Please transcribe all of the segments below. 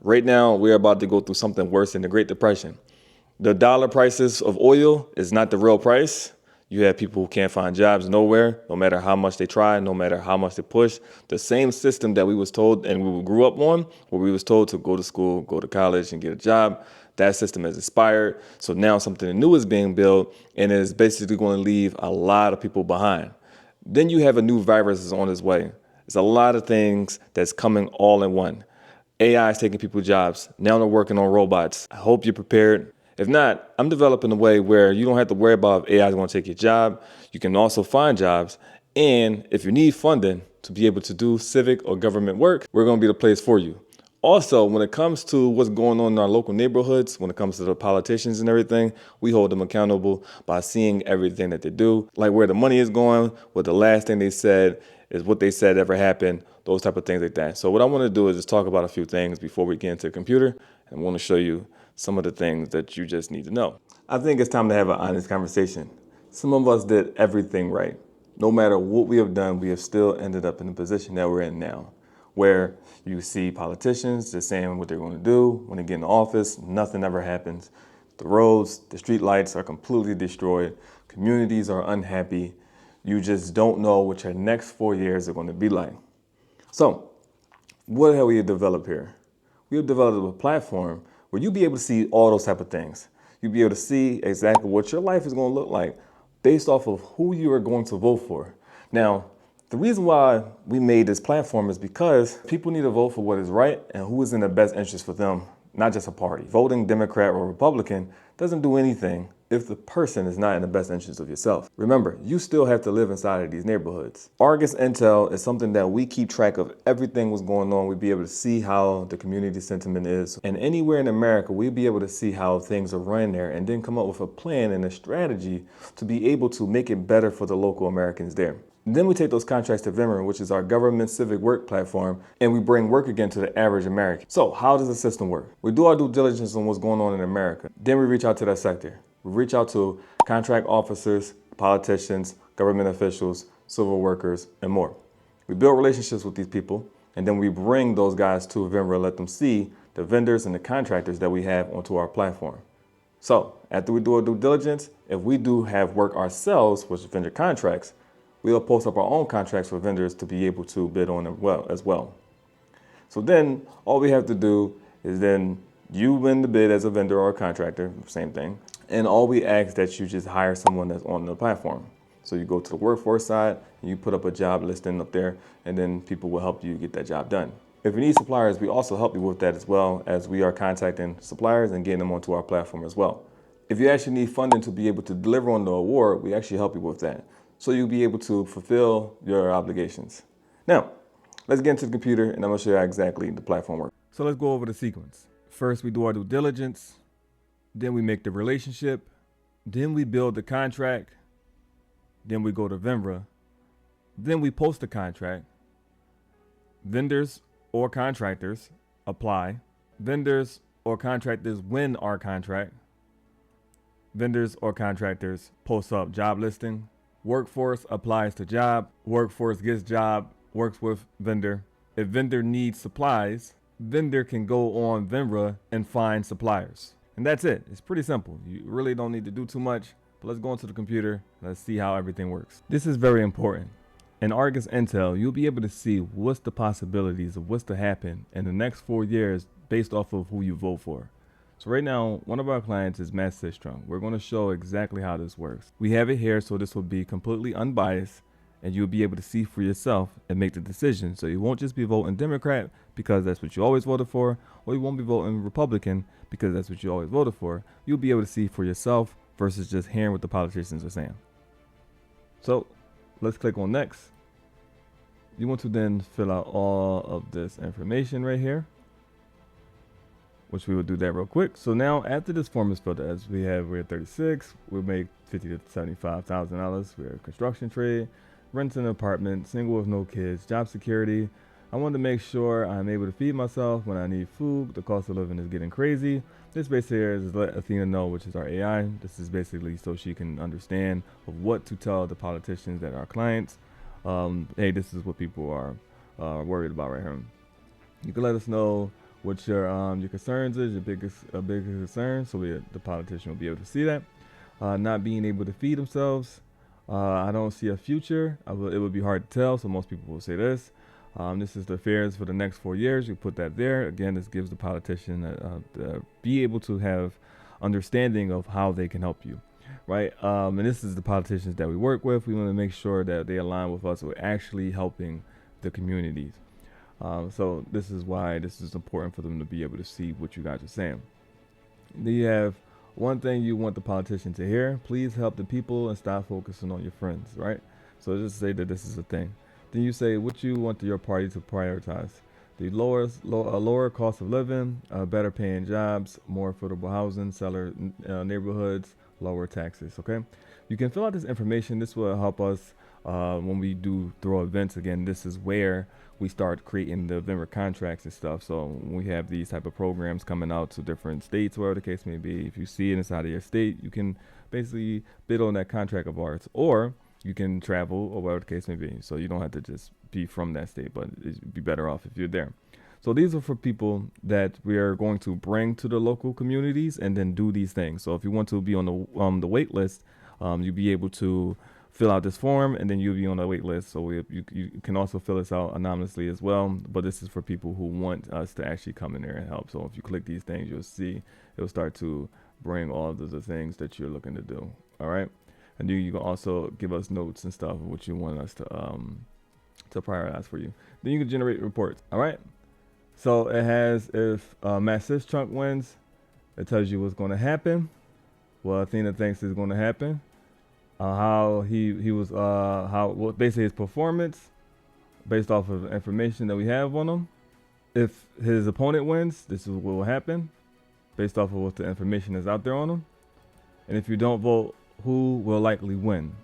Right now, we're about to go through something worse than the Great Depression. The dollar prices of oil is not the real price. You have people who can't find jobs nowhere, no matter how much they try, no matter how much they push. The same system that we was told and we grew up on, where we was told to go to school, go to college, and get a job, that system has expired. So now something new is being built, and it is basically going to leave a lot of people behind. Then you have a new virus is on its way. There's a lot of things that's coming all in one. AI is taking people's jobs. Now they're working on robots. I hope you're prepared. If not, I'm developing a way where you don't have to worry about if AI is going to take your job. You can also find jobs. And if you need funding to be able to do civic or government work, we're going to be the place for you. Also, when it comes to what's going on in our local neighborhoods, when it comes to the politicians and everything, we hold them accountable by seeing everything that they do, like where the money is going, what the last thing they said is what they said ever happened, those type of things like that. So what I want to do is just talk about a few things before we get into the computer, and I want to show you some of the things that you just need to know. I think it's time to have an honest conversation. Some of us did everything right. No matter what we have done, we have still ended up in the position that we're in now, where you see politicians just saying what they're going to do. When they get in office, nothing ever happens. The roads, the street lights are completely destroyed. Communities are unhappy. You just don't know what your next 4 years are going to be like. So, what have we developed here? We have developed a platform where you'll be able to see all those type of things. You'll be able to see exactly what your life is going to look like based off of who you are going to vote for. Now, the reason why we made this platform is because people need to vote for what is right and who is in the best interest for them, not just a party. Voting Democrat or Republican doesn't do anything if the person is not in the best interest of yourself. Remember, you still have to live inside of these neighborhoods. Argus Intel is something that we keep track of everything that's going on. We'll be able to see how the community sentiment is. And anywhere in America, we'll be able to see how things are run there and then come up with a plan and a strategy to be able to make it better for the local Americans there. Then we take those contracts to Venra, which is our government civic work platform, and we bring work again to the average American. So how does the system work? We do our due diligence on what's going on in America. Then we reach out to that sector. We reach out to contract officers, politicians, government officials, civil workers, and more. We build relationships with these people, and then we bring those guys to Venra, let them see the vendors and the contractors that we have onto our platform. So after we do our due diligence, if we do have work ourselves, which is vendor contracts, we'll post up our own contracts for vendors to be able to bid on them as well. So then all we have to do is then you win the bid as a vendor or a contractor, same thing. And all we ask that you just hire someone that's on the platform. So you go to the workforce side and you put up a job listing up there, and then people will help you get that job done. If you need suppliers, we also help you with that as well, as we are contacting suppliers and getting them onto our platform as well. If you actually need funding to be able to deliver on the award, we actually help you with that. So you'll be able to fulfill your obligations. Now, let's get into the computer and I'm gonna show you how exactly the platform works. So let's go over the sequence. First, we do our due diligence. Then we make the relationship. Then we build the contract. Then we go to Venra. Then we post the contract. Vendors or contractors apply. Vendors or contractors win our contract. Vendors or contractors post up job listing. Workforce applies to job. Workforce gets job, works with vendor. If vendor needs supplies, vendor can go on Venra and find suppliers. And that's it. It's pretty simple. You really don't need to do too much. But let's go into the computer. Let's see how everything works. This is very important. In Argus Intel, you'll be able to see what's the possibilities of what's to happen in the next 4 years based off of who you vote for. So right now, one of our clients is Matt Sistrom. We're going to show exactly how this works. We have it here, so this will be completely unbiased, and you'll be able to see for yourself and make the decision. So you won't just be voting Democrat because that's what you always voted for, or you won't be voting Republican because that's what you always voted for. You'll be able to see for yourself versus just hearing what the politicians are saying. So let's click on next. You want to then fill out all of this information right here, which we will do that real quick. So now after this form is filled out, as we're 36, we'll make $50,000 to $75,000. We're a construction trade, renting an apartment, single with no kids, job security. I want to make sure I'm able to feed myself when I need food. The cost of living is getting crazy. This basically is let Athena know, which is our AI. This is basically so she can understand of what to tell the politicians that are clients. Hey, this is what people are worried about right here. You can let us know what your concerns is, your biggest concern. So the politician will be able to see that. Not being able to feed themselves. I don't see a future. It would be hard to tell. So most people will say this. This is the affairs for the next 4 years. You put that there. Again, this gives the politician be able to have understanding of how they can help you, right? And this is the politicians that we work with. We want to make sure that they align with us. We're actually helping the communities. So this is why this is important for them to be able to see what you guys are saying. Then you have one thing you want the politician to hear: please help the people and stop focusing on your friends, right? So just say that this is a thing. Then you say what you want your party to prioritize: the lower cost of living, better paying jobs, more affordable housing, seller neighborhoods, lower taxes. Okay, you can fill out this information. This will help us when we do throw events. Again, this is where we start creating the Venra contracts and stuff. So when we have these type of programs coming out to different states, wherever the case may be, if you see it inside of your state, you can basically bid on that contract of ours, or you can travel or whatever the case may be. So you don't have to just be from that state, but it'd be better off if you're there. So these are for people that we are going to bring to the local communities and then do these things. So if you want to be on the wait list, you'll be able to fill out this form, and then you'll be on the wait list. So you can also fill this out anonymously as well. But this is for people who want us to actually come in there and help. So if you click these things, you'll see it'll start to bring all of the things that you're looking to do. All right. And you can also give us notes and stuff of what you want us to prioritize for you. Then you can generate reports. All right. So it has, if Matt Trunk wins, it tells you what's going to happen, what Athena thinks is going to happen, how he was, basically his performance based off of the information that we have on him. If his opponent wins, this is what will happen based off of what the information is out there on him. And if you don't vote, who will likely win?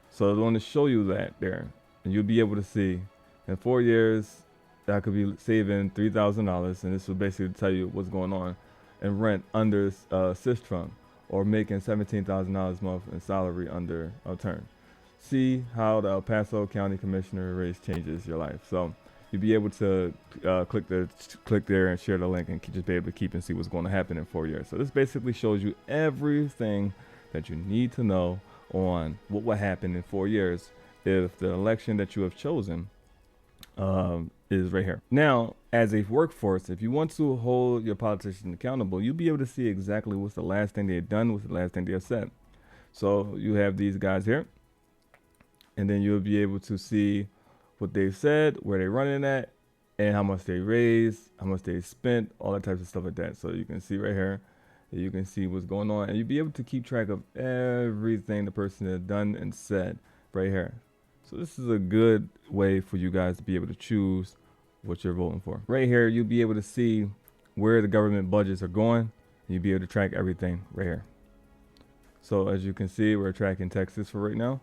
So I want to show you that there, and you'll be able to see in 4 years that could be saving $3,000, and this will basically tell you what's going on in rent under Trump, or making $17,000 a month in salary under a term. See how the El Paso County Commissioner race changes your life. So you'll be able to click there and share the link, and just be able to keep and see what's going to happen in 4 years. So this basically shows you everything that you need to know on what will happen in 4 years if the election that you have chosen is right here. Now, as a workforce, if you want to hold your politician accountable, you'll be able to see exactly what's the last thing they've done, what's the last thing they have said. So you have these guys here, and then you'll be able to see what they've said, where they're running at, and how much they raised, how much they spent, all that types of stuff like that. So you can see right here, you can see what's going on, and you'll be able to keep track of everything the person has done and said right here. So this is a good way for you guys to be able to choose what you're voting for. Right here, you'll be able to see where the government budgets are going, and you'll be able to track everything right here. So as you can see, we're tracking Texas for right now,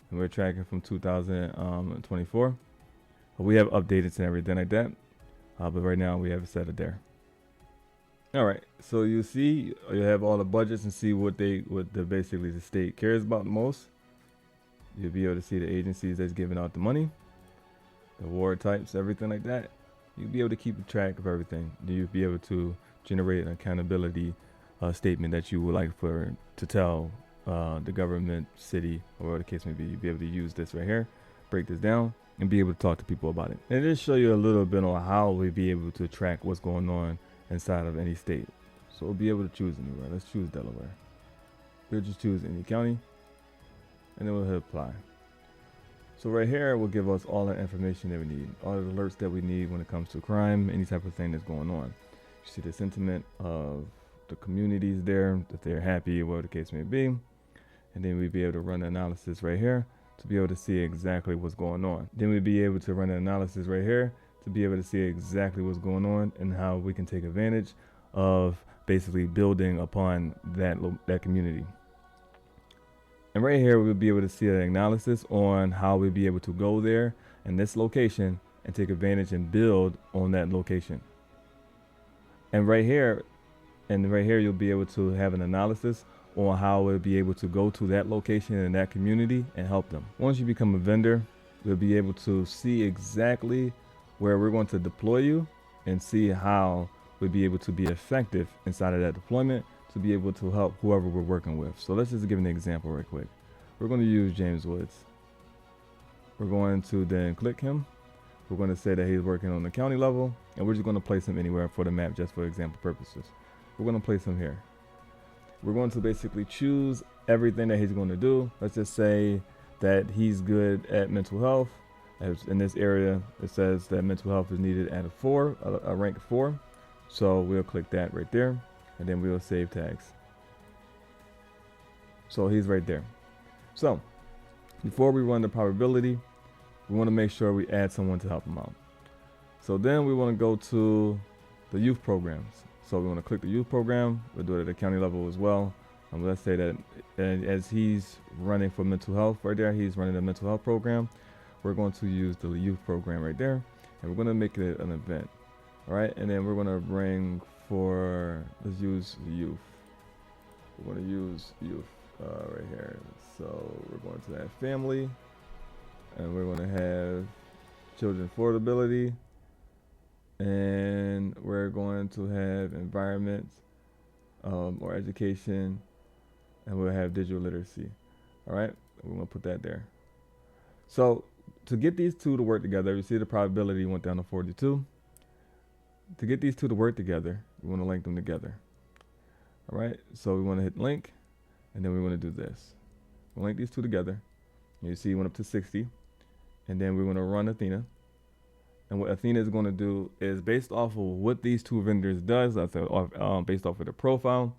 and we're tracking from 2024. We have updated and everything like that, but right now we have it set it there. All right, so you see, you have all the budgets and see what basically the state cares about the most. You'll be able to see the agencies that's giving out the money, the ward types, everything like that. You'll be able to keep track of everything. You'll be able to generate an accountability statement that you would like to tell the government, city, or whatever the case may be. You'll be able to use this right here, break this down, and be able to talk to people about it. And just show you a little bit on how we'll be able to track what's going on inside of any state. So we'll be able to choose anywhere. Let's choose Delaware. We'll just choose any county, and then we'll hit apply. So right here will give us all the information that we need, all the alerts that we need when it comes to crime, any type of thing that's going on. You see the sentiment of the communities there, that they're happy, whatever the case may be. And then we'll be able to run the analysis right here to be able to see exactly what's going on. Then we'll be able to run an analysis right here to be able to see exactly what's going on and how we can take advantage of basically building upon that community. And right here, we'll be able to see an analysis on how we'll be able to go there in this location and take advantage and build on that location. And right here, you'll be able to have an analysis on how we'll be able to go to that location and that community and help them. Once you become a vendor, we'll be able to see exactly where we're going to deploy you and see how we'd be able to be effective inside of that deployment to be able to help whoever we're working with. So let's just give an example real quick. We're going to use James Woods. We're going to then click him. We're going to say that he's working on the county level, and we're just going to place him anywhere for the map just for example purposes. We're going to place him here. We're going to basically choose everything that he's going to do. Let's just say that he's good at mental health. As in this area, it says that mental health is needed at a rank 4. So we'll click that right there, and then we'll save tags. So he's right there. So before we run the probability, we want to make sure we add someone to help him out. So then we want to go to the youth programs. So we want to click the youth program. We'll do it at the county level as well. Let's say that as he's running for mental health right there, he's running a mental health program. We're going to use the youth program right there, and we're going to make it an event. All right, and then we're going to bring for, let's use youth. We're going to use youth right here. So we're going to have family, and we're going to have children affordability, and we're going to have environment or education, and we'll have digital literacy. All right, we're going to put that there. So to get these two to work together, you see the probability went down to 42. To get these two to work together, we want to link them together. All right, so we want to hit link, and then we want to do this. We'll link these two together. You see it went up to 60, and then we're going to run Athena. And what Athena is going to do is based off of what these two vendors does, based off of the profile,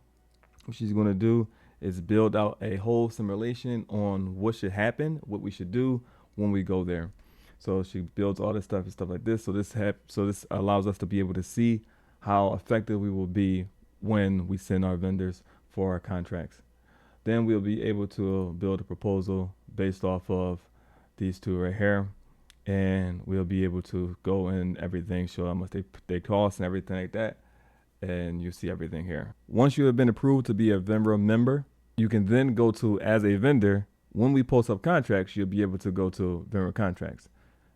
what she's going to do is build out a whole simulation on what should happen, what we should do when we go there. So she builds all this stuff and stuff like this. So this allows us to be able to see how effective we will be when we send our vendors for our contracts. Then we'll be able to build a proposal based off of these two right here, and we'll be able to go in everything, show how much they cost and everything like that, and you see everything here. Once you have been approved to be a Venra member, you can then go to, as a vendor, when we post up contracts, you'll be able to go to Venra contracts.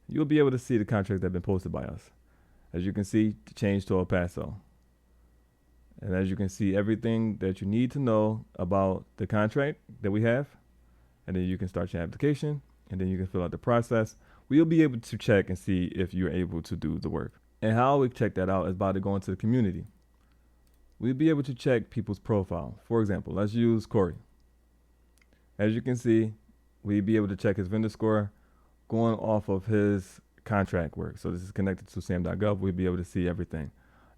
You'll be able to see the contracts that have been posted by us. As you can see, change to El Paso. And as you can see, everything that you need to know about the contract that we have, and then you can start your application, and then you can fill out the process. We'll be able to check and see if you're able to do the work. And how we check that out is by going to the community. We'll be able to check people's profile. For example, let's use Corey. As you can see, we'll be able to check his vendor score going off of his contract work. So this is connected to sam.gov. We'll be able to see everything,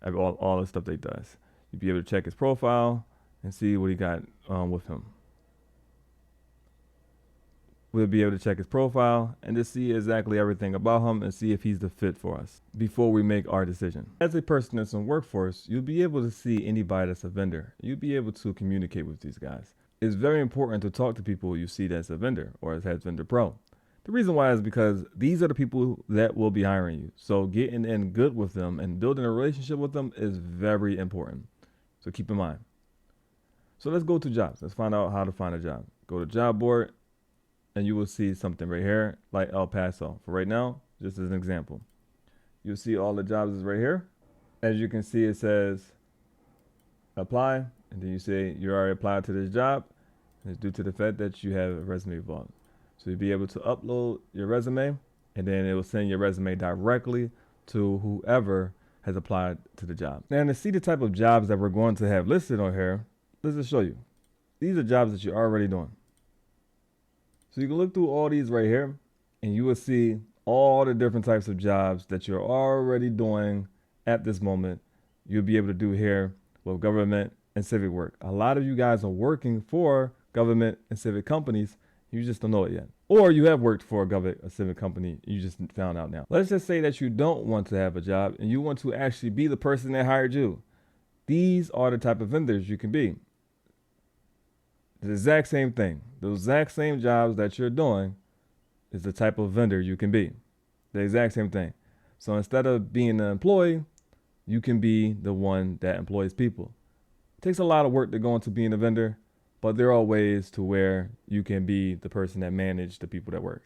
all the stuff that he does. You'll be able to check his profile and see what he got with him. We'll be able to check his profile and just see exactly everything about him and see if he's the fit for us before we make our decision. As a person that's in workforce, you'll be able to see anybody that's a vendor. You'll be able to communicate with these guys. It's very important to talk to people you see that's a vendor or as Vendor Pro. The reason why is because these are the people that will be hiring you. So getting in good with them and building a relationship with them is very important. So keep in mind. So let's go to jobs. Let's find out how to find a job. Go to job board, and you will see something right here like El Paso. For right now, just as an example, you'll see all the jobs is right here. As you can see, it says apply, and then you say you already applied to this job. And it's due to the fact that you have a resume vault. So you'll be able to upload your resume, and then it will send your resume directly to whoever has applied to the job. Now, to see the type of jobs that we're going to have listed on here, let's just show you. These are jobs that you're already doing. So you can look through all these right here, and you will see all the different types of jobs that you're already doing at this moment. You'll be able to do here with government and civic work. A lot of you guys are working for government and civic companies. You just don't know it yet. Or you have worked for a government or civic company. You just found out now. Let's just say that you don't want to have a job and you want to actually be the person that hired you. These are the type of vendors you can be. The exact same thing. The exact same jobs that you're doing is the type of vendor you can be. The exact same thing. So instead of being an employee, you can be the one that employs people. It takes a lot of work to go into being a vendor, but there are ways to where you can be the person that manages the people that works.